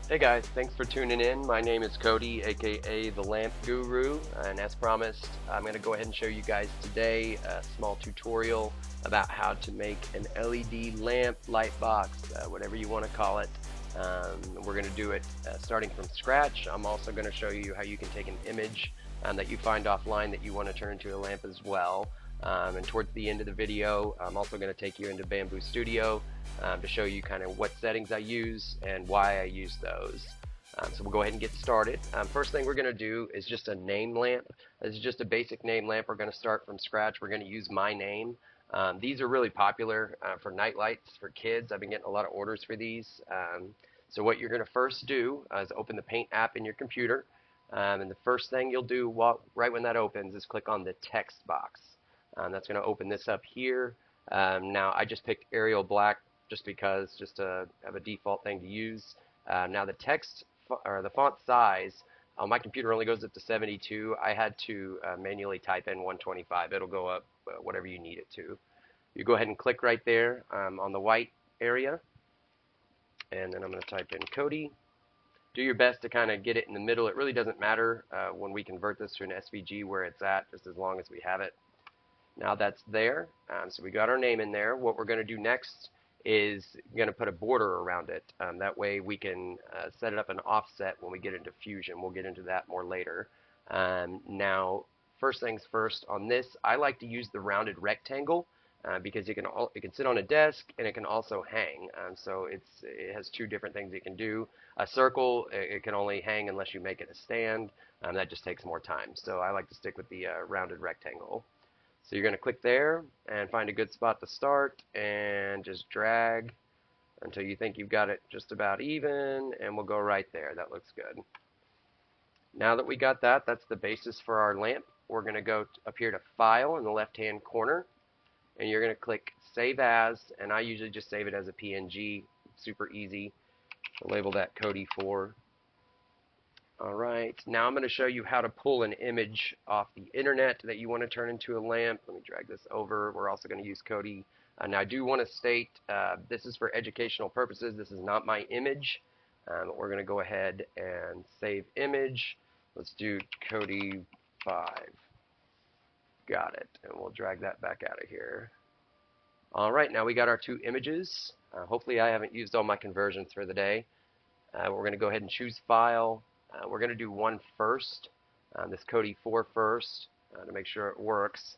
Hey guys, thanks for tuning in. My name is Cody, aka the Lamp Guru, and as promised, I'm going to go ahead and show you guys today a small tutorial about how to make an LED lamp light box, whatever you want to call it. We're going to do it starting from scratch. I'm also going to show you how you can take an image that you find offline that you want to turn into a lamp as well. And towards the end of the video, I'm also going to take you into Bamboo Studio to show you kind of what settings I use and why I use those. So we'll go ahead and get started. First thing we're going to do is just a name lamp. This is just a basic name lamp. We're going to start from scratch. We're going to use my name. These are really popular for night lights for kids. I've been getting a lot of orders for these. So what you're going to first do is open the Paint app in your computer. And the first thing you'll do right when that opens is click on the text box. That's going to open this up here. Now I just picked Arial Black just because, just to have a default thing to use. Now the text or the font size on my computer only goes up to 72. I had to manually type in 125. It'll go up whatever you need it to. You go ahead and click right there on the white area, and then I'm going to type in Cody. Do your best to kind of get it in the middle. It really doesn't matter when we convert this to an SVG where it's at, just as long as we have it. Now that's there, so we got our name in there. What we're going to do next is going to put a border around it. That way we can set it up an offset when we get into Fusion. We'll get into that more later. Now, first things first, on this, I like to use the rounded rectangle because it can sit on a desk and it can also hang. So it has two different things it can do. A circle, it can only hang unless you make it a stand. That just takes more time. So I like to stick with the rounded rectangle. So you're going to click there and find a good spot to start and just drag until you think you've got it just about even, and we'll go right there. That looks good. Now that we got that, that's the basis for our lamp. We're going to go up here to File in the left-hand corner, and you're going to click Save As, and I usually just save it as a PNG. Super easy. I'll label that Cody 4. Alright, now I'm going to show you how to pull an image off the internet that you want to turn into a lamp. Let me drag this over. We're also going to use Cody. Now I do want to state this is for educational purposes. This is not my image. But we're going to go ahead and save image. Let's do Cody 5. Got it. And we'll drag that back out of here. Alright, now we got our two images. Hopefully I haven't used all my conversions for the day. We're going to go ahead and choose File. We're going to do one first, this Cody 4 first, to make sure it works.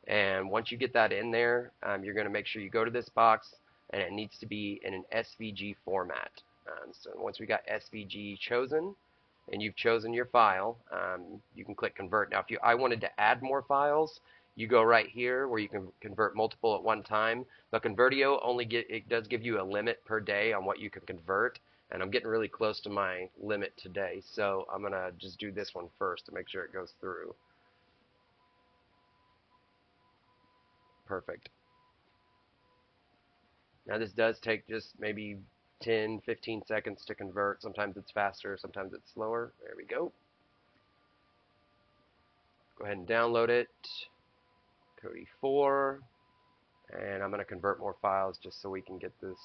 And once you get that in there, you're going to make sure you go to this box, and it needs to be in an SVG format. So once we got SVG chosen, and you've chosen your file, you can click Convert. Now, if I wanted to add more files, you go right here where you can convert multiple at one time. The Convertio it does give you a limit per day on what you can convert. And I'm getting really close to my limit today, so I'm going to just do this one first to make sure it goes through. Perfect. Now this does take just maybe 10-15 seconds to convert. Sometimes it's faster, sometimes it's slower. There we go. Go ahead and download it. Cody 4. And I'm going to convert more files just so we can get this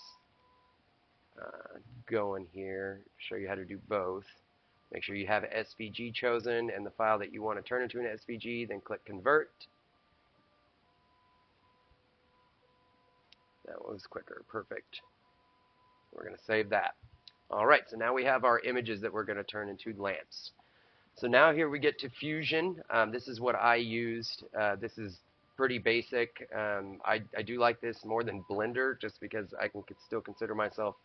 going here. Show you how to do both. Make sure you have SVG chosen and the file that you want to turn into an SVG, then click Convert. That was quicker. Perfect. We're going to save that. Alright, so now we have our images that we're going to turn into lamps. So now here we get to Fusion. This is what I used. This is pretty basic. I do like this more than Blender just because I can still consider myself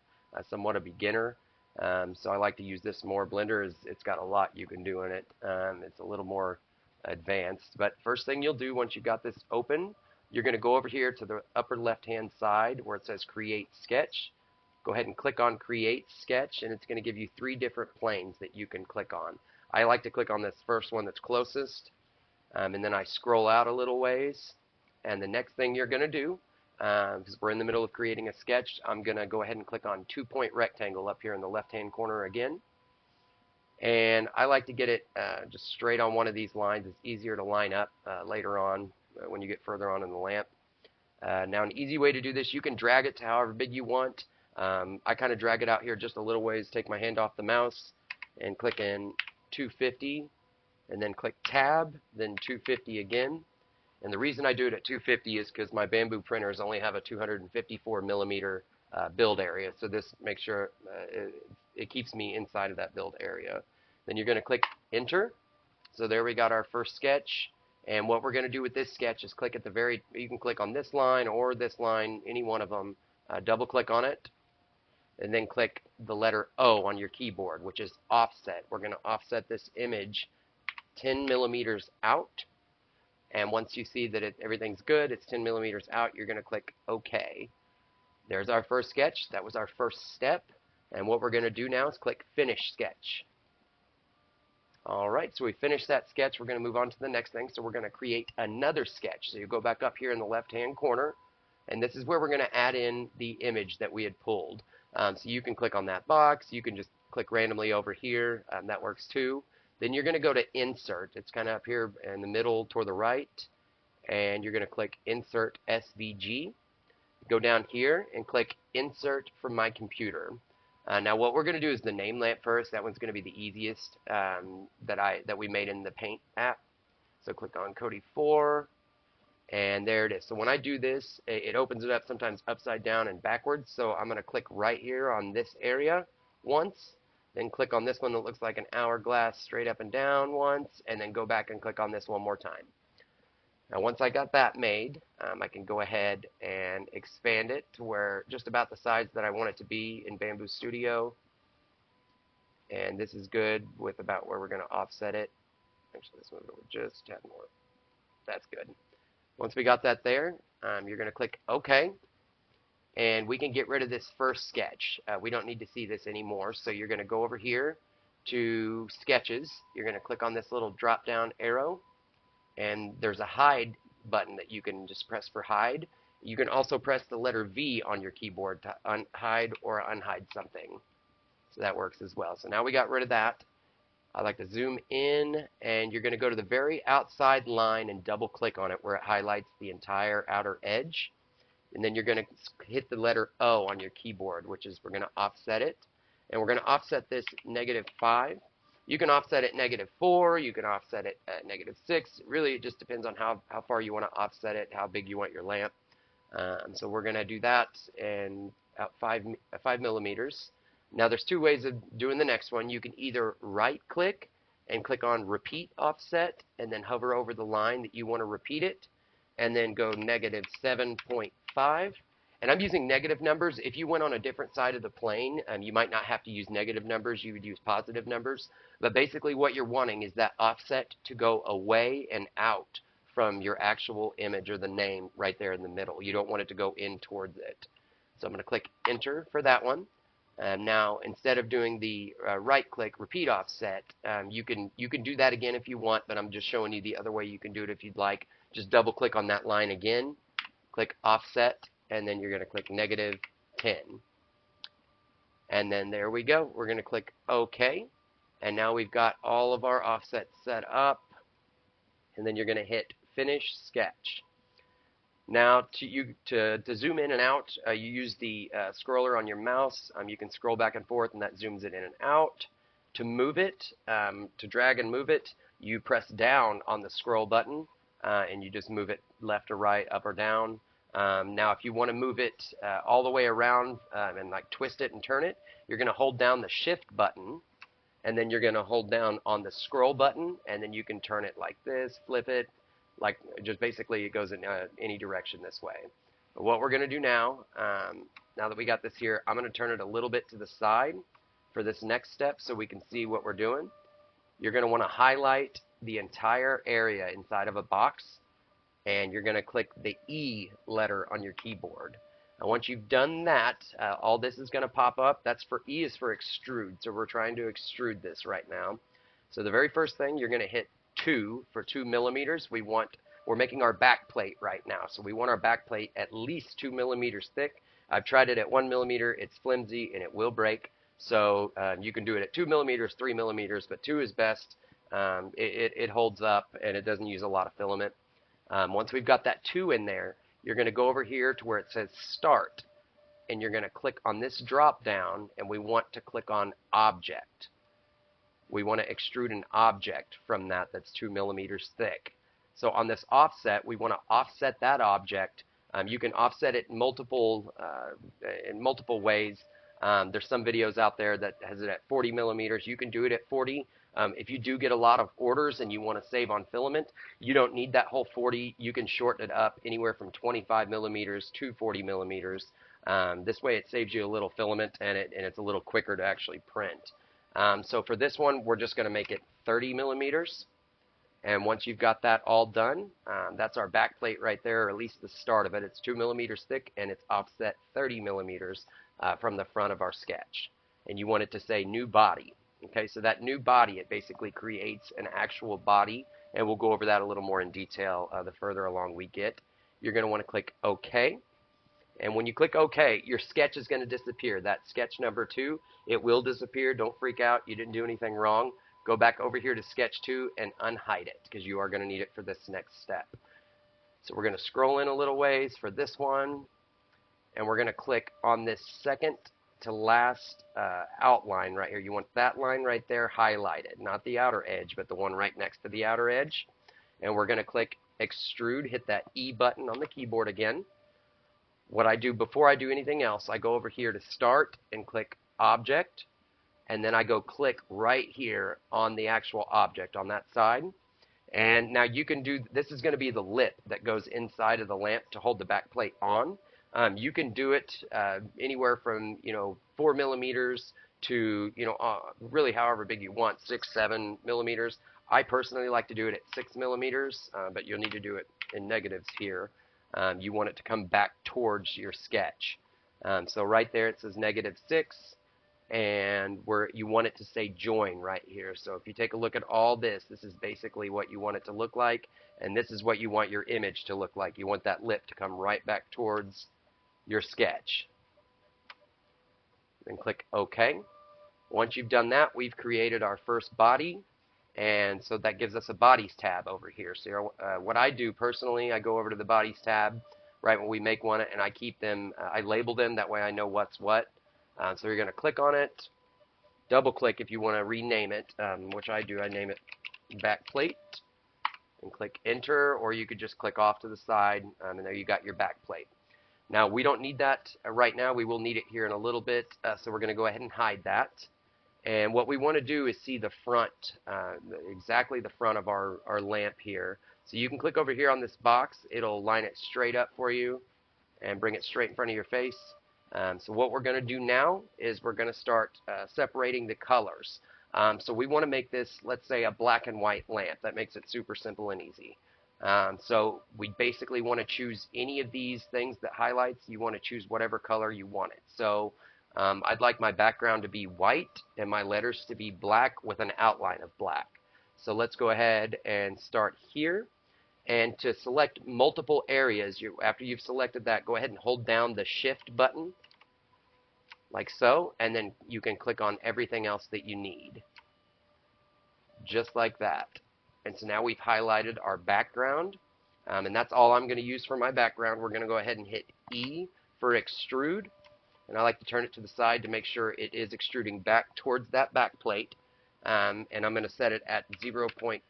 somewhat a beginner, so I like to use this more. Blender it's got a lot you can do in it. It's a little more advanced, but first thing you'll do once you got this open, you're going to go over here to the upper left hand side where it says Create Sketch. Go ahead and click on Create Sketch, and it's going to give you 3 different planes that you can click on. I like to click on this first one that's closest, and then I scroll out a little ways, and the next thing you're going to do, because we're in the middle of creating a sketch, I'm going to go ahead and click on 2-point rectangle up here in the left-hand corner again. And I like to get it just straight on one of these lines. It's easier to line up later on when you get further on in the lamp. Now an easy way to do this, you can drag it to however big you want. I kind of drag it out here just a little ways, take my hand off the mouse, and click in 250, and then click Tab, then 250 again. And the reason I do it at 250 is because my Bamboo printers only have a 254 millimeter build area, so this makes sure it keeps me inside of that build area. Then you're going to click Enter. So there we got our first sketch. And what we're going to do with this sketch is click at the very, you can click on this line or this line, any one of them, double click on it, and then click the letter O on your keyboard, which is offset. We're going to offset this image 10 millimeters out. And once you see that everything's good, it's 10 millimeters out, you're going to click OK. There's our first sketch. That was our first step. And what we're going to do now is click Finish Sketch. All right, so we finished that sketch. We're going to move on to the next thing. So we're going to create another sketch. So you go back up here in the left-hand corner, and this is where we're going to add in the image that we had pulled. So you can click on that box. You can just click randomly over here. That works too. Then you're going to go to Insert. It's kind of up here in the middle toward the right, and you're going to click Insert SVG. Go down here and click Insert from My Computer. Now what we're going to do is the name lamp first. That one's going to be the easiest that we made in the Paint app. So click on Cody 4, and there it is. So when I do this, it opens it up sometimes upside down and backwards. So I'm going to click right here on this area once, then click on this one that looks like an hourglass straight up and down once, and then go back and click on this one more time. Now once I got that made, I can go ahead and expand it to where just about the size that I want it to be in Bamboo Studio. And this is good with about where we're going to offset it. Actually, let's move it over just a tad more. That's good. Once we got that there, you're going to click OK. And we can get rid of this first sketch. We don't need to see this anymore. So you're going to go over here to Sketches. You're going to click on this little drop down arrow. And there's a hide button that you can just press for hide. You can also press the letter V on your keyboard to hide or unhide something. So that works as well. So now we got rid of that. I like to zoom in, and you're going to go to the very outside line and double click on it where it highlights the entire outer edge. And then you're going to hit the letter O on your keyboard, which is we're going to offset it. And we're going to offset this -5. You can offset it -4, you can offset it at -6. Really, it just depends on how far you want to offset it, how big you want your lamp. So we're going to do that in about 5 millimeters. Now there's two ways of doing the next one. You can either right-click and click on Repeat Offset, and then hover over the line that you want to repeat it, and then go -7.5. And I'm using negative numbers. If you went on a different side of the plane, you might not have to use negative numbers. You would use positive numbers. But basically what you're wanting is that offset to go away and out from your actual image or the name right there in the middle. You don't want it to go in towards it. So I'm going to click Enter for that one. Now, instead of doing the right-click repeat offset, you can do that again if you want, but I'm just showing you the other way you can do it if you'd like. Just double-click on that line again, click Offset, and then you're going to click -10. And then there we go. We're going to click OK. And now we've got all of our offsets set up. And then you're going to hit Finish Sketch. Now to zoom in and out, you use the scroller on your mouse. You can scroll back and forth, and that zooms it in and out. To move it, to drag and move it, you press down on the scroll button, and you just move it left or right, up or down. Now if you want to move it all the way around and like twist it and turn it, you're going to hold down the Shift button, and then you're going to hold down on the scroll button, and then you can turn it like this, flip it, like just basically it goes in any direction this way. But what we're going to do now, now that we got this here, I'm going to turn it a little bit to the side for this next step so we can see what we're doing. You're going to want to highlight the entire area inside of a box, and you're going to click the E letter on your keyboard. And once you've done that, all this is going to pop up. That's for E is for extrude, so we're trying to extrude this right now. So the very first thing, you're going to hit 2 for 2 millimeters. We're making our back plate right now, so we want our back plate at least 2 millimeters thick. I've tried it at 1 millimeter. It's flimsy and it will break. So you can do it at 2 millimeters, 3 millimeters, but 2 is best. It holds up and it doesn't use a lot of filament. Once we've got that 2 in there, you're going to go over here to where it says Start, and you're going to click on this drop down, and we want to click on object. We want to extrude an object from that that's 2 millimeters thick. So on this offset, we want to offset that object. You can offset it in multiple ways. There's some videos out there that has it at 40 millimeters. You can do it at 40. If you do get a lot of orders and you want to save on filament, you don't need that whole 40. You can shorten it up anywhere from 25 millimeters to 40 millimeters. This way it saves you a little filament, and it's a little quicker to actually print. So for this one, we're just going to make it 30 millimeters. And once you've got that all done, that's our back plate right there, or at least the start of it. It's 2 millimeters thick, and it's offset 30 millimeters from the front of our sketch. And you want it to say new body. Okay, so that new body, it basically creates an actual body, and we'll go over that a little more in detail the further along we get. You're going to want to click OK. And when you click OK, your sketch is going to disappear. That sketch number 2, it will disappear. Don't freak out. You didn't do anything wrong. Go back over here to sketch 2 and unhide it, because you are going to need it for this next step. So we're going to scroll in a little ways for this one, and we're going to click on this second to last outline right here. You want that line right there highlighted, not the outer edge, but the one right next to the outer edge. And we're going to click extrude, hit that E button on the keyboard again. What I do before I do anything else, I go over here to start and click object, and then I go click right here on the actual object on that side. And now you can do, this is going to be the lip that goes inside of the lamp to hold the back plate on. You can do it anywhere from 4 millimeters to really however big you want, 6, 7 millimeters. I personally like to do it at 6 millimeters, but you'll need to do it in negatives here. You want it to come back towards your sketch. So right there it says -6, and where you want it to say join right here. So if you take a look at all this, this is basically what you want it to look like, and this is what you want your image to look like. You want that lip to come right back towards your sketch. Then click OK. Once you've done that, we've created our first body, and so that gives us a bodies tab over here. So what I do personally, I go over to the bodies tab right when we make one, and I keep them, I label them, that way I know what's what. So you're going to click on it, double click if you want to rename it, which I do. I name it back plate, and click enter, or you could just click off to the side, and there you got your back plate. Now we don't need that right now. We will need it here in a little bit, so we're going to go ahead and hide that. And what we want to do is see the front, exactly the front of our lamp here. So you can click over here on this box. It'll line it straight up for you and bring it straight in front of your face. So what we're going to do now is we're going to start separating the colors. So we want to make this, let's say, a black and white lamp. That makes it super simple and easy. So we basically want to choose any of these things that highlights. You want to choose whatever color you want it. So I'd like my background to be white and my letters to be black with an outline of black. So let's go ahead and start here. And to select multiple areas, after you've selected that, go ahead and hold down the shift button like so, and then you can click on everything else that you need, just like that. And so now we've highlighted our background, and that's all I'm going to use for my background. We're going to go ahead and hit E for extrude, and I like to turn it to the side to make sure it is extruding back towards that back plate. And I'm going to set it at 0.6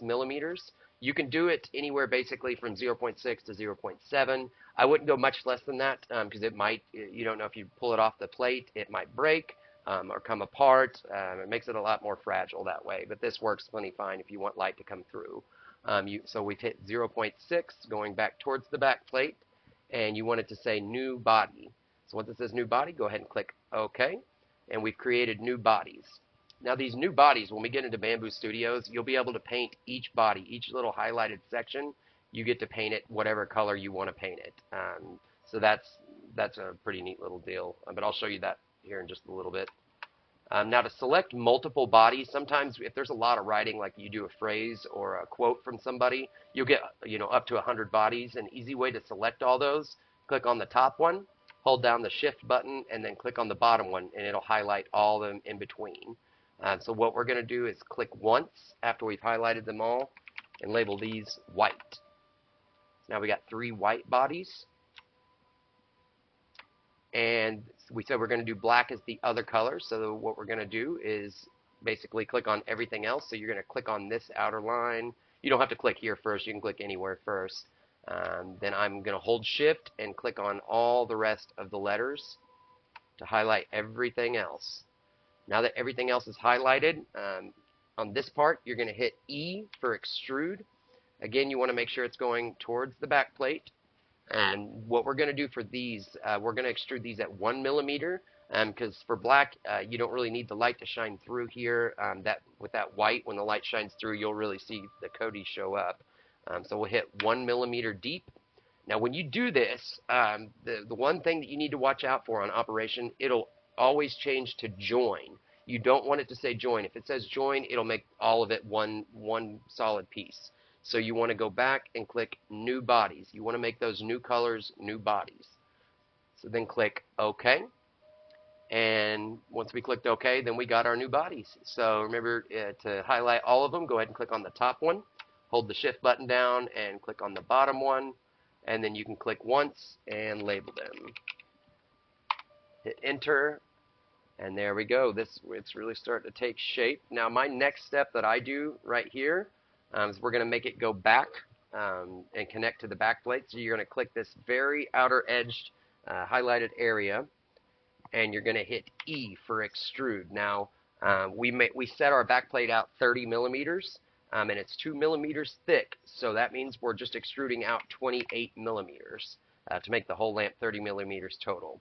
millimeters. You can do it anywhere basically from 0.6 to 0.7. I wouldn't go much less than that, because it might, you don't know if you pull it off the plate, it might break or come apart. It makes it a lot more fragile that way, but this works plenty fine if you want light to come through. So we've hit 0.6 going back towards the back plate, and you want it to say new body. So once it says new body, go ahead and click OK, and we've created new bodies. Now these new bodies, when we get into Bamboo Studios, you'll be able to paint each body, each little highlighted section. You get to paint it whatever color you want to paint it. So that's a pretty neat little deal, but I'll show you that here in just a little bit. Now to select multiple bodies, sometimes if there's a lot of writing, like you do a phrase or a quote from somebody, you'll get up to 100 bodies. An easy way to select all those, click on the top one, hold down the shift button, and then click on the bottom one, and it'll highlight all of them in between. So what we're going to do is click once after we've highlighted them all and label these white. So now we got 3 white bodies. And we said we're going to do black as the other color. So what we're going to do is basically click on everything else. So you're going to click on this outer line. You don't have to click here first. You can click anywhere first. Then I'm going to hold shift and click on all the rest of the letters to highlight everything else. Now that everything else is highlighted, on this part, you're going to hit E for extrude. Again, you want to make sure it's going towards the back plate. And what we're going to do for these, we're going to extrude these at 1 millimeter, because for black, you don't really need the light to shine through here. With that white, when the light shines through, you'll really see the Cody show up. So we'll hit 1 millimeter deep. Now, when you do this, the one thing that you need to watch out for on operation, it'll always change to join. You don't want it to say join. If it says join, it'll make all of it one solid piece. So you want to go back and click new bodies. You want to make those new colors new bodies. So then click OK. And once we clicked OK, then we got our new bodies. So remember to highlight all of them, go ahead and click on the top one. Hold the shift button down and click on the bottom one. And then you can click once and label them. Hit enter. And there we go. It's really starting to take shape. Now my next step that I do right here is we're going to make it go back and connect to the back plate. So you're going to click this very outer edged highlighted area, and you're going to hit E for extrude. Now we set our back plate out 30 millimeters, and it's 2 millimeters thick. So that means we're just extruding out 28 millimeters to make the whole lamp 30 millimeters total.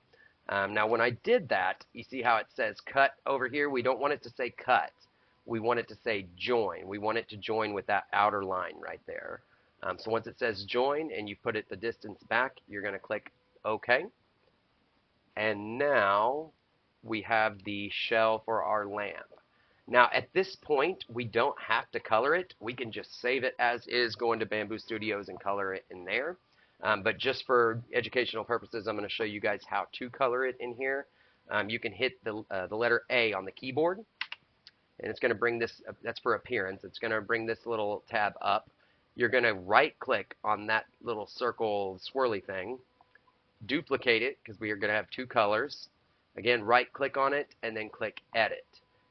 Now when I did that, you see how it says cut over here? We don't want it to say cut. We want it to say join. We want it to join with that outer line right there. So once it says join and you put it the distance back, you're going to click OK. And now we have the shell for our lamp. Now at this point, we don't have to color it. We can just save it as is, go into Bamboo Studios and color it in there. But just for educational purposes, I'm going to show you guys how to color it in here. You can hit the letter A on the keyboard, and it's going to bring this, that's for appearance, it's going to bring this little tab up. You're going to right click on that little circle swirly thing, duplicate it, because we are going to have two colors. Again, right click on it, and then click edit.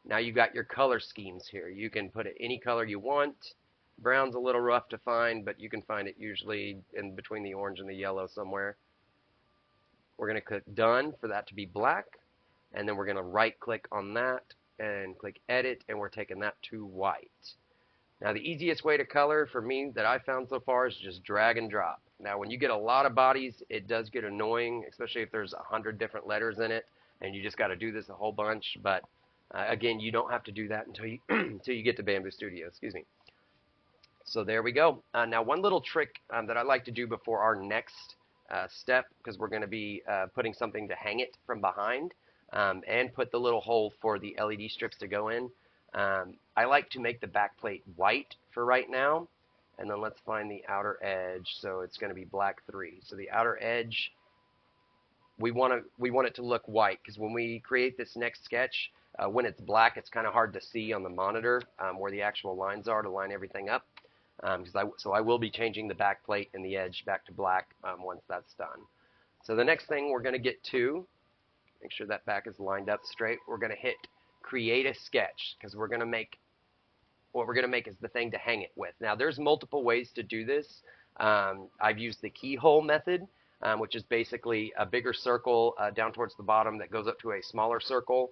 Now you've got your color schemes here. You can put it any color you want. Brown's a little rough to find, but you can find it usually in between the orange and the yellow somewhere. We're going to click done for that to be black, and then we're going to right click on that and click edit, and we're taking that to white. Now the easiest way to color for me that I've found so far is just drag and drop. Now when you get a lot of bodies, it does get annoying, especially if there's 100 different letters in it and you just got to do this a whole bunch. But again, you don't have to do that until you until you get to Bamboo Studio. Excuse me. So there we go. Now one little trick that I like to do before our next step, because we're going to be putting something to hang it from behind and put the little hole for the LED strips to go in. I like to make the back plate white for right now, and then let's find the outer edge. So it's going to be black 3. So the outer edge, we want it to look white, because when we create this next sketch, when it's black, it's kind of hard to see on the monitor where the actual lines are to line everything up. So I will be changing the back plate and the edge back to black once that's done. So the next thing we're going to get to, make sure that back is lined up straight, we're going to hit create a sketch, because what we're going to make is the thing to hang it with. Now there's multiple ways to do this. I've used the keyhole method, which is basically a bigger circle down towards the bottom that goes up to a smaller circle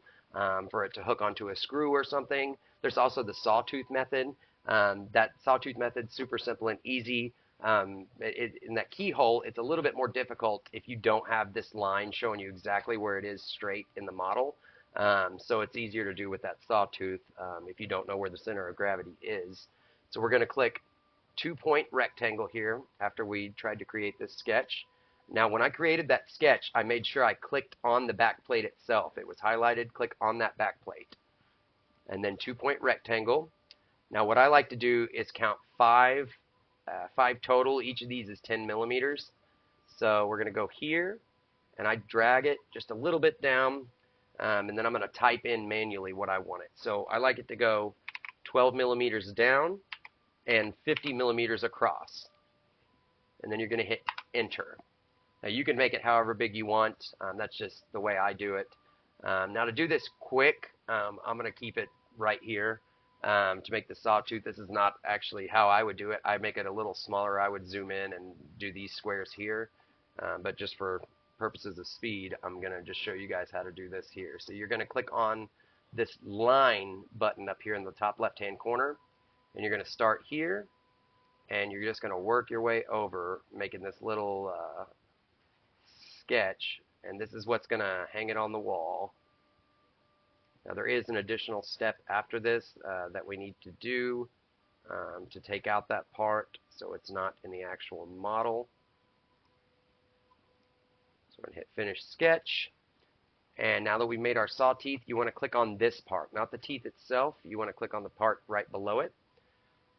for it to hook onto a screw or something. There's also the sawtooth method. That sawtooth method's super simple and easy. In that keyhole, it's a little bit more difficult if you don't have this line showing you exactly where it is straight in the model. So it's easier to do with that sawtooth if you don't know where the center of gravity is. So we're going to click 2-point rectangle here after we tried to create this sketch. Now when I created that sketch, I made sure I clicked on the back plate itself. It was highlighted, click on that back plate. And then 2-point rectangle. Now what I like to do is count 5 total. Each of these is 10 millimeters. So we're going to go here, and I drag it just a little bit down, and then I'm going to type in manually what I want it. So I like it to go 12 millimeters down and 50 millimeters across. And then you're going to hit enter. Now you can make it however big you want. That's just the way I do it. Now to do this quick, I'm going to keep it right here to make the sawtooth. This is not actually how I would do it. I make it a little smaller. I would zoom in and do these squares here. But just for purposes of speed, I'm going to just show you guys how to do this here. So you're going to click on this line button up here in the top left-hand corner, and you're going to start here, and you're just going to work your way over, making this little sketch, and this is what's going to hang it on the wall. Now there is an additional step after this that we need to do to take out that part so it's not in the actual model. So I'm going to hit finish sketch, and now that we've made our saw teeth, you want to click on this part, not the teeth itself. You want to click on the part right below it,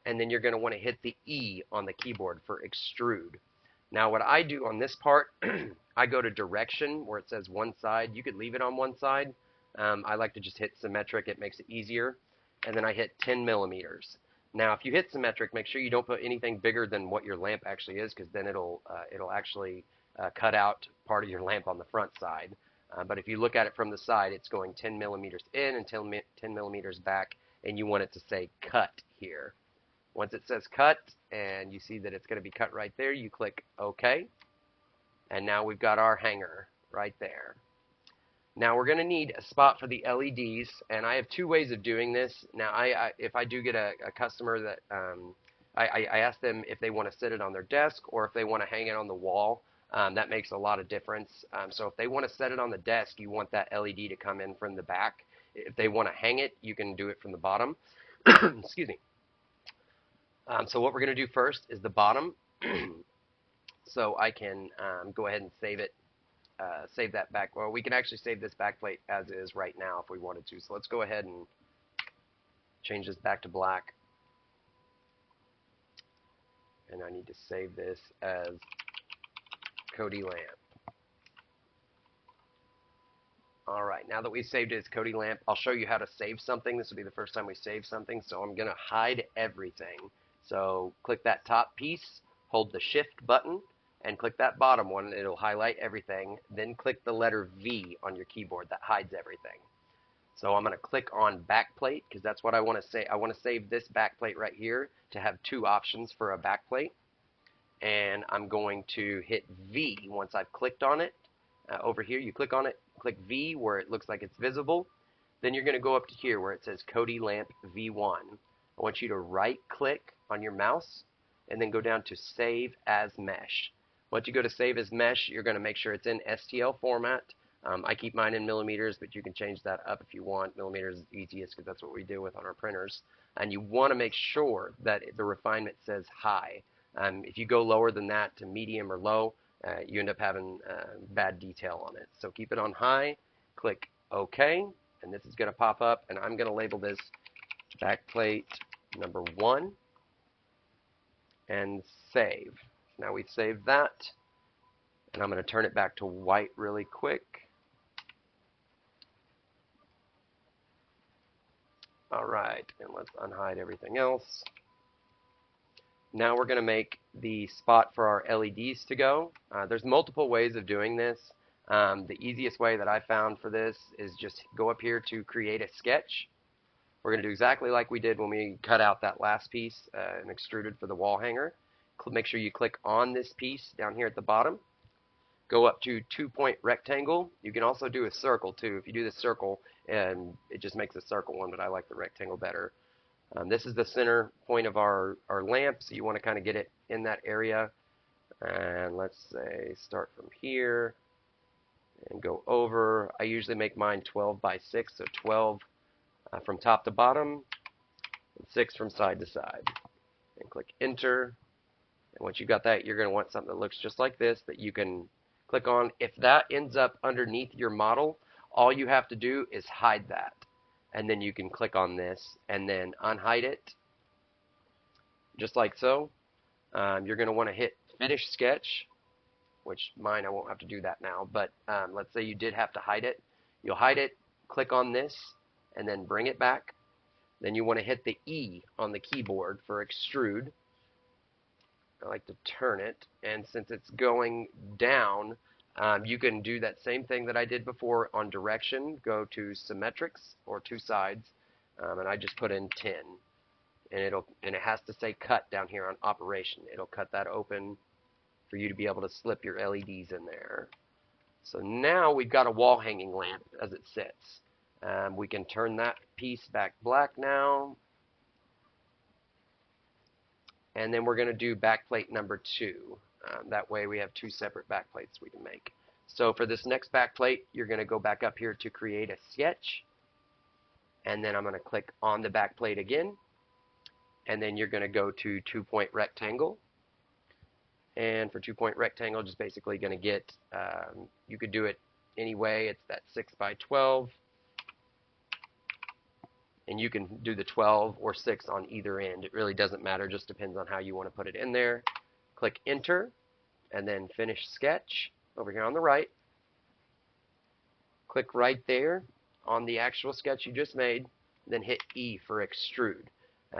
and then you're going to want to hit the E on the keyboard for extrude. Now what I do on this part, I go to direction where it says one side. You could leave it on one side. I like to just hit symmetric. It makes it easier. And then I hit 10 millimeters. Now if you hit symmetric, make sure you don't put anything bigger than what your lamp actually is, because then it'll actually cut out part of your lamp on the front side. But if you look at it from the side, it's going 10 millimeters in and 10 millimeters back, and you want it to say cut here. Once it says cut and you see that it's going to be cut right there, you click OK. And now we've got our hanger right there. Now we're going to need a spot for the LEDs, and I have two ways of doing this. Now if I do get a customer that I ask them if they want to sit it on their desk or if they want to hang it on the wall. That makes a lot of difference. So if they want to set it on the desk, you want that LED to come in from the back. If they want to hang it, you can do it from the bottom. Excuse me. So what we're going to do first is the bottom. So I can go ahead and save it, save that back. Well, we can actually save this back plate as is right now if we wanted to. So let's go ahead and change this back to black. And I need to save this as Cody Lamp. All right, now that we've saved it as Cody Lamp, I'll show you how to save something. This will be the first time we save something, so I'm going to hide everything. So click that top piece, hold the shift button, and click that bottom one. It'll highlight everything. Then click the letter V on your keyboard. That hides everything. So I'm going to click on backplate because that's what I want to say. I want to save this backplate right here to have two options for a backplate. And I'm going to hit V once I've clicked on it. Over here, you click on it, click V where it looks like it's visible. Then you're going to go up to here where it says Cody Lamp V1. I want you to right click on your mouse and then go down to Save as Mesh. Once you go to Save as Mesh, you're going to make sure it's in STL format. I keep mine in millimeters, but you can change that up if you want. Millimeters is easiest because that's what we deal with on our printers. And you want to make sure that the refinement says high. If you go lower than that to medium or low, you end up having bad detail on it. So keep it on high, click OK, and this is going to pop up, and I'm going to label this backplate number 1 and save. Now we've saved that, and I'm going to turn it back to white really quick. All right, and let's unhide everything else. Now we're going to make the spot for our LEDs to go. There's multiple ways of doing this. The easiest way that I found for this is just go up here to create a sketch. We're going to do exactly like we did when we cut out that last piece and extruded for the wall hanger. Make sure you click on this piece down here at the bottom. Go up to 2-point rectangle. You can also do a circle too. If you do the circle, and it just makes a circle one, but I like the rectangle better. This is the center point of our lamp, so you want to kind of get it in that area. And let's say start from here and go over. I usually make mine 12 by 6, so 12 from top to bottom and 6 from side to side. And click enter. And once you've got that, you're going to want something that looks just like this that you can click on. If that ends up underneath your model, all you have to do is hide that. And then you can click on this and then unhide it, just like so. You're going to want to hit Finish Sketch, which mine I won't have to do that now, but let's say you did have to hide it. You'll hide it, click on this, and then bring it back. Then you want to hit the E on the keyboard for Extrude. I like to turn it, and since it's going down, you can do that same thing that I did before on direction. Go to symmetrics or two sides, and I just put in 10, and it has to say cut down here on operation. It'll cut that open for you to be able to slip your LEDs in there. So now we've got a wall hanging lamp as it sits. We can turn that piece back black now. And then we're going to do backplate number 2. That way we have 2 separate backplates we can make. So for this next backplate, you're going to go back up here to create a sketch. And then I'm going to click on the backplate again. And then you're going to go to 2-point rectangle. And for 2-point rectangle, just basically going to get, you could do it any way. It's that 6 by 12. And you can do the 12 or 6 on either end. It really doesn't matter, just depends on how you want to put it in there. Click enter, and then finish sketch over here on the right. Click right there on the actual sketch you just made, then hit E for extrude,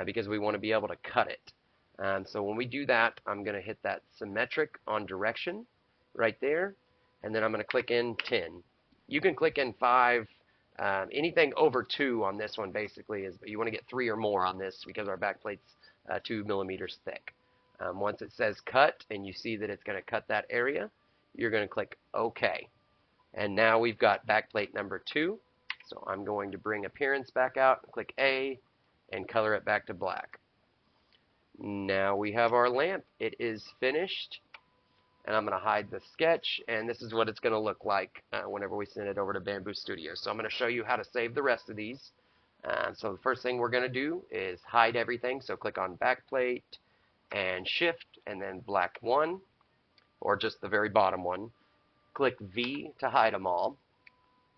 because we want to be able to cut it. So when we do that, I'm going to hit that symmetric on direction right there, and then I'm going to click in 10. You can click in 5. Anything over 2 on this one basically is, but you want to get 3 or more on this because our backplate's 2 millimeters thick. Once it says cut and you see that it's going to cut that area, you're going to click OK. And now we've got backplate number 2. So I'm going to bring appearance back out, click A, and color it back to black. Now we have our lamp. It is finished. And I'm going to hide the sketch, and this is what it's going to look like whenever we send it over to Bamboo Studio. So I'm going to show you how to save the rest of these. So the first thing we're going to do is hide everything. So click on backplate and shift, and then black 1, or just the very bottom one. Click V to hide them all.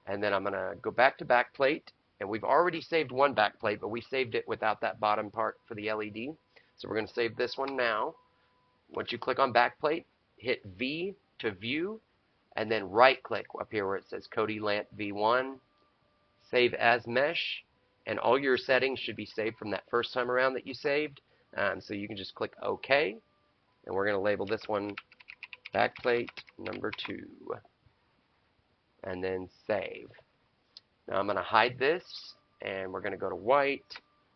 And then I'm going to go back to backplate, and we've already saved one backplate, but we saved it without that bottom part for the LED. So we're going to save this one now. Once you click on backplate, hit V to view, and then right click up here where it says Kodi Lamp V1, save as mesh, and all your settings should be saved from that first time around that you saved. So you can just click OK, and we're going to label this one backplate number 2, and then save. Now I'm going to hide this, and we're going to go to white.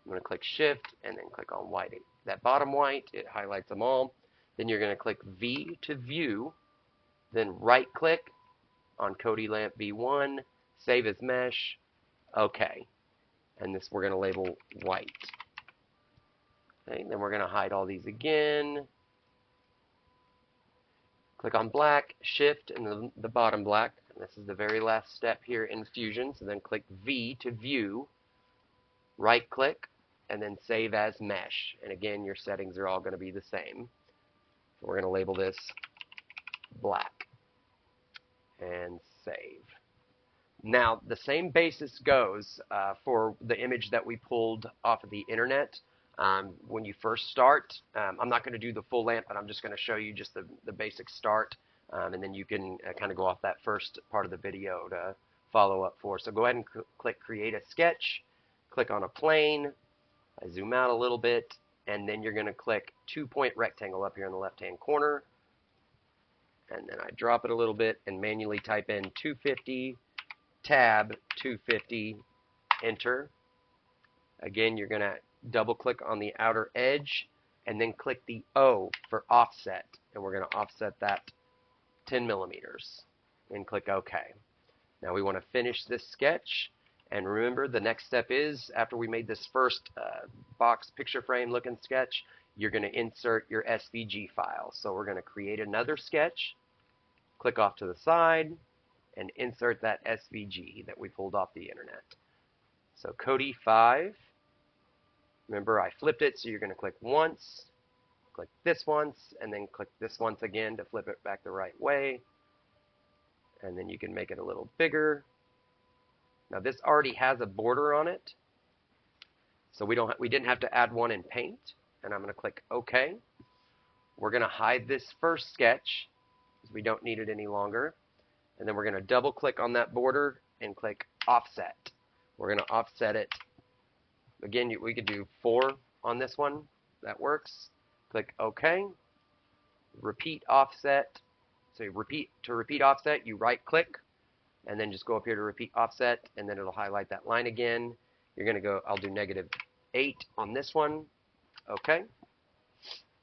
I'm going to click shift and then click on white. That bottom white, it highlights them all. Then you're going to click V to view, then right click on Kodi Lamp V1, save as mesh, OK. And this we're going to label white. Okay, then we're going to hide all these again. Click on black, shift, and the bottom black. And this is the very last step here in Fusion. So then click V to view, right click, and then save as mesh. And again, your settings are all going to be the same. We're going to label this black and save. Now, the same basis goes for the image that we pulled off of the internet. When you first start, I'm not going to do the full lamp, but I'm just going to show you just the basic start, and then you can kind of go off that first part of the video to follow up for. So go ahead and click Create a Sketch, click on a plane, I zoom out a little bit, and then you're going to click 2-point rectangle up here in the left-hand corner. And then I drop it a little bit and manually type in 250, tab 250, enter. Again, you're going to double-click on the outer edge, and then click the O for offset. And we're going to offset that 10 millimeters. And click OK. Now we want to finish this sketch. And remember, the next step is, after we made this first box picture frame looking sketch, you're going to insert your SVG file. So we're going to create another sketch, click off to the side, and insert that SVG that we pulled off the internet. So Kodi 5. Remember, I flipped it, so you're going to click once, click this once, and then click this once again to flip it back the right way. And then you can make it a little bigger. Now this already has a border on it, so we didn't have to add one in Paint. And I'm going to click OK. We're going to hide this first sketch because we don't need it any longer. And then we're going to double click on that border and click Offset. We're going to offset it. Again, we could do 4 on this one. That works. Click OK. repeat offset. So to repeat offset, you right click and then just go up here to repeat offset, and then it'll highlight that line again. You're going to go, I'll do -8 on this one. Okay.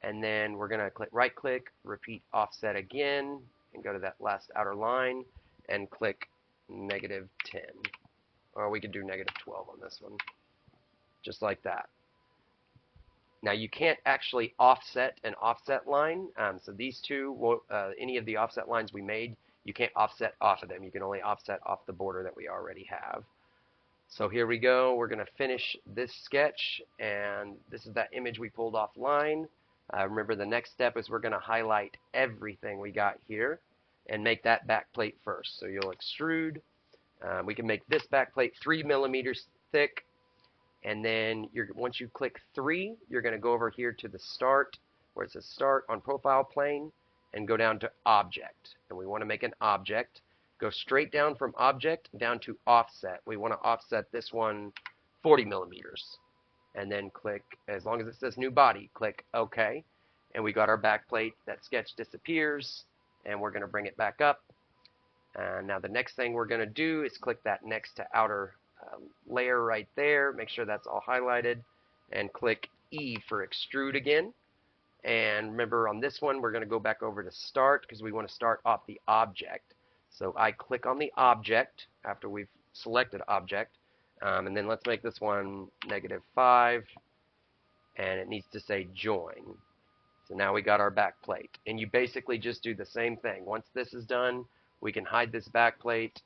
And then we're going to right click, repeat offset again, and go to that last outer line and click -10. Or we could do -12 on this one. Just like that. Now you can't actually offset an offset line. So these two, any of the offset lines we made, you can't offset off of them. You can only offset off the border that we already have. So here we go. We're going to finish this sketch, and this is that image we pulled offline. Remember, the next step is we're going to highlight everything we got here and make that back plate first. So you'll extrude. We can make this back plate 3 millimeters thick. And then once you click 3, you're going to go over here to the start, where it says start on profile plane, and go down to object. And we want to make an object. Go straight down from object down to offset. We want to offset this one 40 millimeters. And then click, as long as it says new body, click OK. And we got our back plate. That sketch disappears, and we're going to bring it back up. And now the next thing we're going to do is click that next to outer layer right there. Make sure that's all highlighted, and click E for extrude again. And remember, on this one, we're going to go back over to start because we want to start off the object. So I click on the object after we've selected object, and then let's make this one -5, and it needs to say join. So now we got our back plate, and you basically just do the same thing. Once this is done, we can hide this back plate,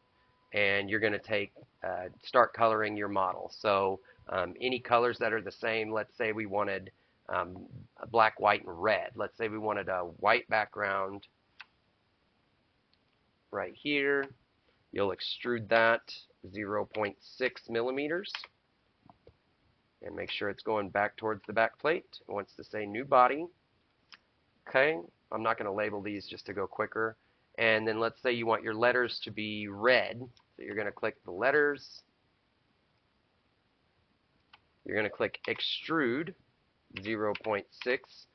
and you're going to start coloring your model. So any colors that are the same, let's say we wanted black, white, and red. Let's say we wanted a white background right here. You'll extrude that 0.6 millimeters and make sure it's going back towards the back plate. It wants to say new body. Okay, I'm not going to label these just to go quicker. And then let's say you want your letters to be red. So you're going to click the letters. You're going to click extrude 0.6.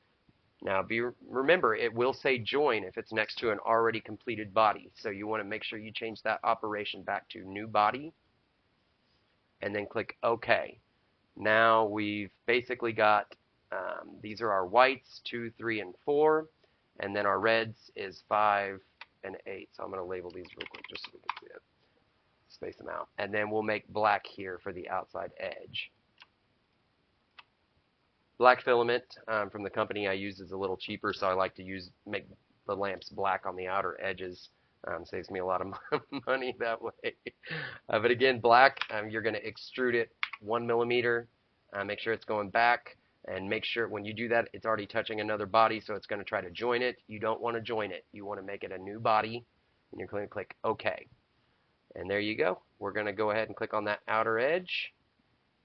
Now remember, it will say join if it's next to an already completed body. So you want to make sure you change that operation back to new body. And then click OK. Now we've basically got, these are our whites, 2, 3, and 4. And then our reds is 5 and 8. So I'm going to label these real quick just so we can see it. Space them out. And then we'll make black here for the outside edge. Black filament from the company I use is a little cheaper, so I like to make the lamps black on the outer edges. Saves me a lot of money that way. But again, black, you're going to extrude it 1 millimeter. Make sure it's going back, and make sure when you do that, it's already touching another body, so it's going to try to join it. You don't want to join it. You want to make it a new body, and you're going to click OK. And there you go. We're going to go ahead and click on that outer edge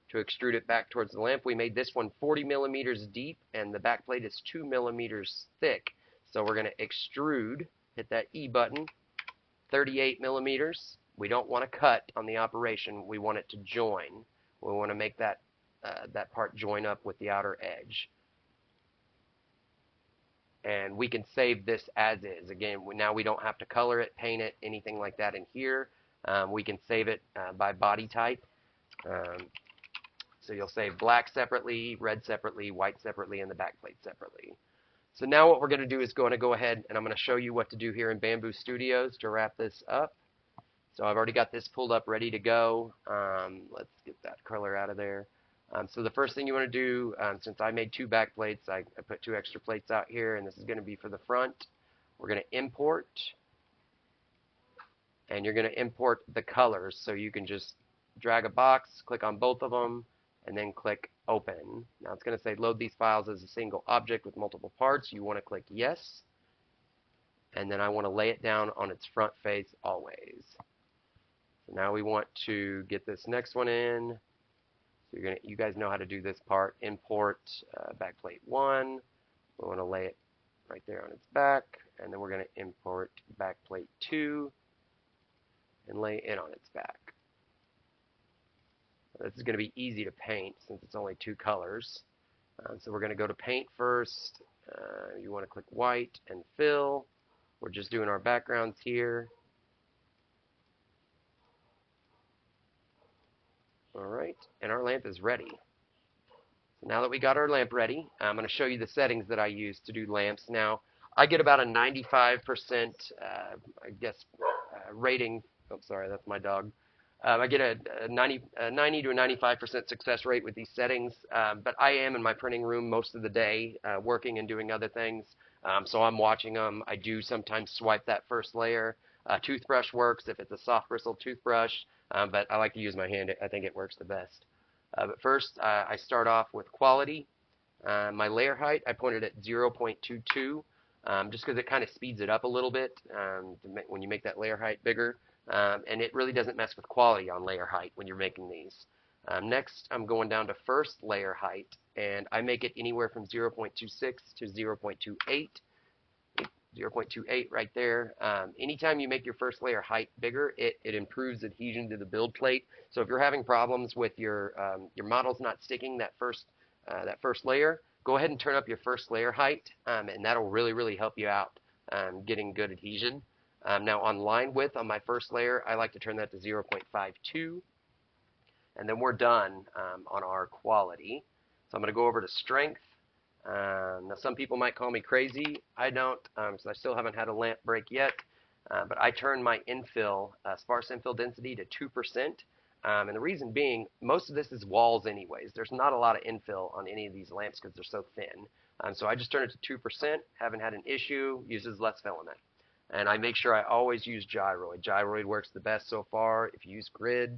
to extrude it back towards the lamp. We made this one 40 millimeters deep, and the back plate is 2 millimeters thick. So we're going to extrude, hit that E button, 38 millimeters. We don't want to cut on the operation. We want it to join. We want to make that part join up with the outer edge. And we can save this as is. Again, now we don't have to color it, paint it, anything like that in here. We can save it by body type. So you'll save black separately, red separately, white separately, and the back plate separately. So now what we're going to do is go ahead and I'm going to show you what to do here in Bamboo Studios to wrap this up. So I've already got this pulled up ready to go. Let's get that color out of there. So the first thing you want to do, since I made 2 back plates, I put 2 extra plates out here, and this is going to be for the front. We're going to import, and you're going to import the colors. So you can just drag a box, click on both of them, and then click open. Now it's going to say load these files as a single object with multiple parts. You want to click yes, and then I want to lay it down on its front face always. So now we want to get this next one in. So you guys know how to do this part. Import backplate 1. We want to lay it right there on its back, and then we're going to import backplate 2 and lay it on its back. This is going to be easy to paint since it's only 2 colors. So we're going to go to paint first. You want to click white and fill. We're just doing our backgrounds here. All right, and our lamp is ready. So now that we got our lamp ready, I'm going to show you the settings that I use to do lamps. Now, I get about a 95%, I guess, rating. Oh, sorry, that's my dog. I get a 90 to a 95% success rate with these settings, but I am in my printing room most of the day, working and doing other things. So I'm watching them. I do sometimes swipe that first layer. Toothbrush works if it's a soft bristle toothbrush, but I like to use my hand. I think it works the best. But first, I start off with quality. My layer height, I pointed at 0.22, just because it kind of speeds it up a little bit when you make that layer height bigger. And it really doesn't mess with quality on layer height when you're making these. Next, I'm going down to first layer height, and I make it anywhere from 0.26 to 0.28. 0.28 right there. Anytime you make your first layer height bigger, it improves adhesion to the build plate. So if you're having problems with your models not sticking that first layer, go ahead and turn up your first layer height, and that'll really help you out getting good adhesion. Now on line width on my first layer, I like to turn that to 0.52, and then we're done on our quality. So I'm going to go over to strength. Now some people might call me crazy. I don't, so I still haven't had a lamp break yet. But I turn my infill, sparse infill density to 2%. And the reason being, most of this is walls anyways. There's not a lot of infill on any of these lamps because they're so thin. So I just turn it to 2%. Haven't had an issue. Uses less filament. And I make sure I always use gyroid. Gyroid works the best so far. If you use grid,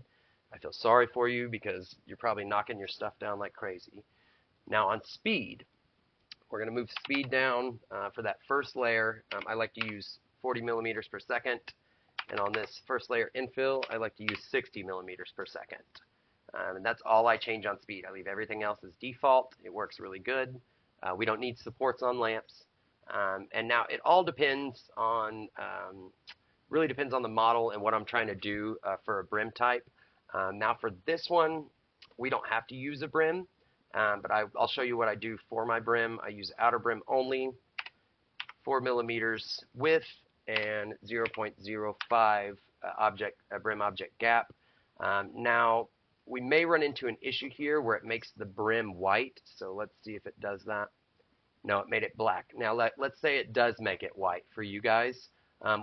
I feel sorry for you because you're probably knocking your stuff down like crazy. Now on speed, we're going to move speed down for that first layer. I like to use 40 millimeters per second. And on this first layer infill, I like to use 60 millimeters per second. And that's all I change on speed. I leave everything else as default. It works really good. We don't need supports on lamps. And now it all depends on, really depends on the model and what I'm trying to do for a brim type. Now for this one, we don't have to use a brim. But I'll show you what I do for my brim. I use outer brim only, 4 millimeters width, and 0.05 brim object gap. Now, we may run into an issue here where it makes the brim white. So let's see if it does that. No, it made it black. Now, let's say it does make it white for you guys.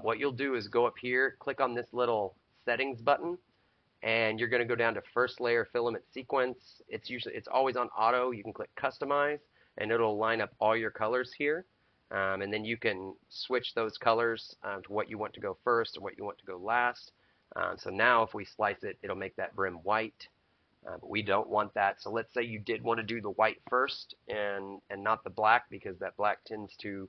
What you'll do is go up here, click on this little settings button, and you're going to go down to first layer filament sequence. It's always on auto. You can click customize, and it'll line up all your colors here. And then you can switch those colors to what you want to go first or what you want to go last. So now if we slice it, it'll make that brim white. But we don't want that. So let's say you did want to do the white first and not the black, because that black tends to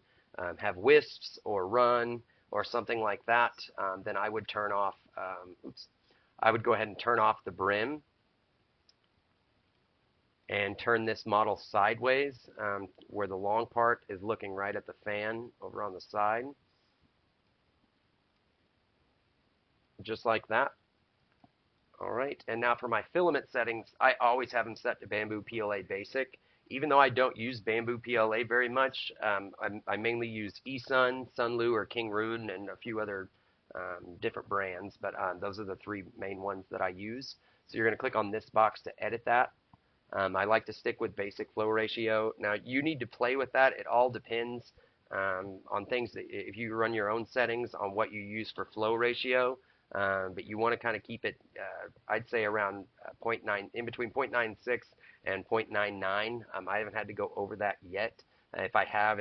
have wisps or run or something like that. Then I would turn off, I would go ahead and turn off the brim and turn this model sideways, where the long part is looking right at the fan over on the side. Just like that. All right, and now for my filament settings, I always have them set to Bamboo PLA Basic. Even though I don't use Bamboo PLA very much, I mainly use eSun, Sunlu, or King Rune, and a few other different brands, but those are the three main ones that I use. So you're going to click on this box to edit that. I like to stick with basic flow ratio. Now you need to play with that. It all depends on things that, if you run your own settings on what you use for flow ratio, but you want to kind of keep it, I'd say around 0.9, in between 0.96 and 0.99. I haven't had to go over that yet. If I have,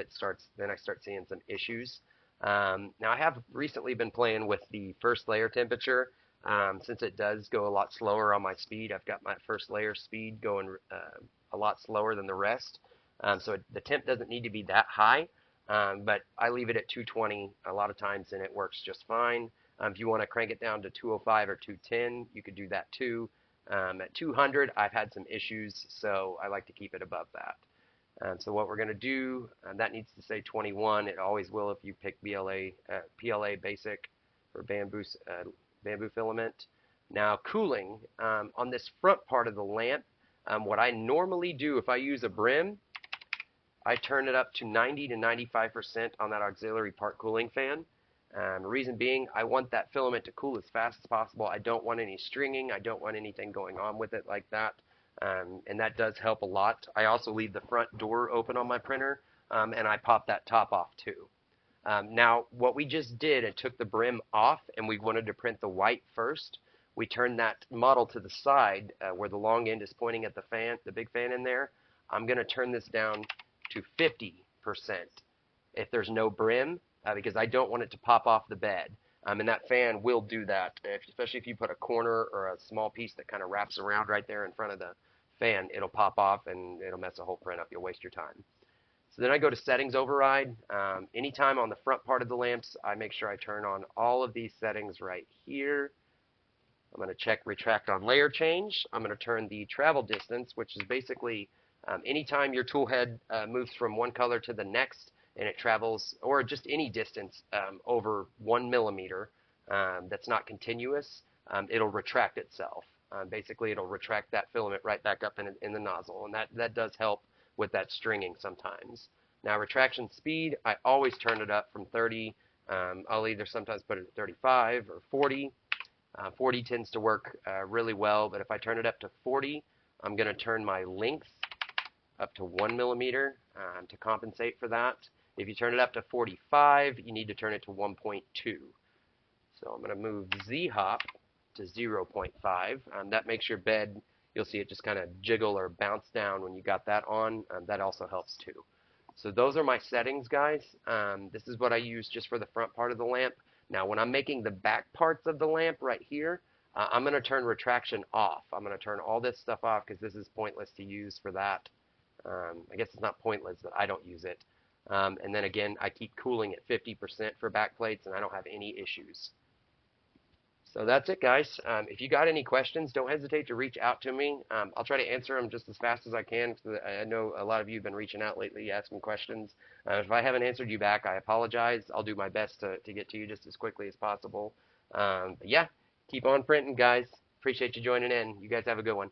then I start seeing some issues. Now I have recently been playing with the first layer temperature. Since it does go a lot slower on my speed, I've got my first layer speed going a lot slower than the rest. So the temp doesn't need to be that high, but I leave it at 220 a lot of times and it works just fine. If you want to crank it down to 205 or 210, you could do that too. At 200, I've had some issues, so I like to keep it above that. So what we're going to do, that needs to say 21. It always will if you pick PLA Basic or Bamboo filament. Now cooling, on this front part of the lamp, what I normally do if I use a brim I turn it up to 90 to 95% on that auxiliary part cooling fan. The reason being, I want that filament to cool as fast as possible. I don't want any stringing. I don't want anything going on with it like that. And that does help a lot. I also leave the front door open on my printer, and I pop that top off too. Now, what we just did, it took the brim off, and we wanted to print the white first. We turned that model to the side where the long end is pointing at the fan, the big fan in there. I'm going to turn this down to 50% if there's no brim, because I don't want it to pop off the bed. And that fan will do that, especially if you put a corner or a small piece that kind of wraps around right there in front of the fan. It'll pop off and it'll mess the whole print up. You'll waste your time. So then I go to settings override. Anytime on the front part of the lamps, I make sure I turn on all of these settings right here. I'm going to check retract on layer change. I'm going to turn the travel distance, which is basically anytime your tool head moves from one color to the next and it travels, or just any distance over 1 millimeter that's not continuous, it'll retract itself. Basically, it'll retract that filament right back up in the nozzle, and that does help with that stringing sometimes. Now, retraction speed, I always turn it up from 30. I'll either sometimes put it at 35 or 40. 40 tends to work really well, but if I turn it up to 40, I'm going to turn my length up to 1 millimeter to compensate for that. If you turn it up to 45, you need to turn it to 1.2. So I'm going to move Z-hop to 0.5. That makes your bed, you'll see it just kind of jiggle or bounce down when you got that on. That also helps too. So those are my settings, guys. This is what I use just for the front part of the lamp. Now, when I'm making the back parts of the lamp right here, I'm going to turn retraction off. I'm going to turn all this stuff off because this is pointless to use for that. I guess it's not pointless, but I don't use it. And then again, I keep cooling at 50% for back plates, and I don't have any issues. So that's it, guys. If you got any questions, don't hesitate to reach out to me. I'll try to answer them just as fast as I can. I know a lot of you have been reaching out lately asking questions. If I haven't answered you back, I apologize. I'll do my best to get to you just as quickly as possible. But yeah, keep on printing, guys. Appreciate you joining in. You guys have a good one.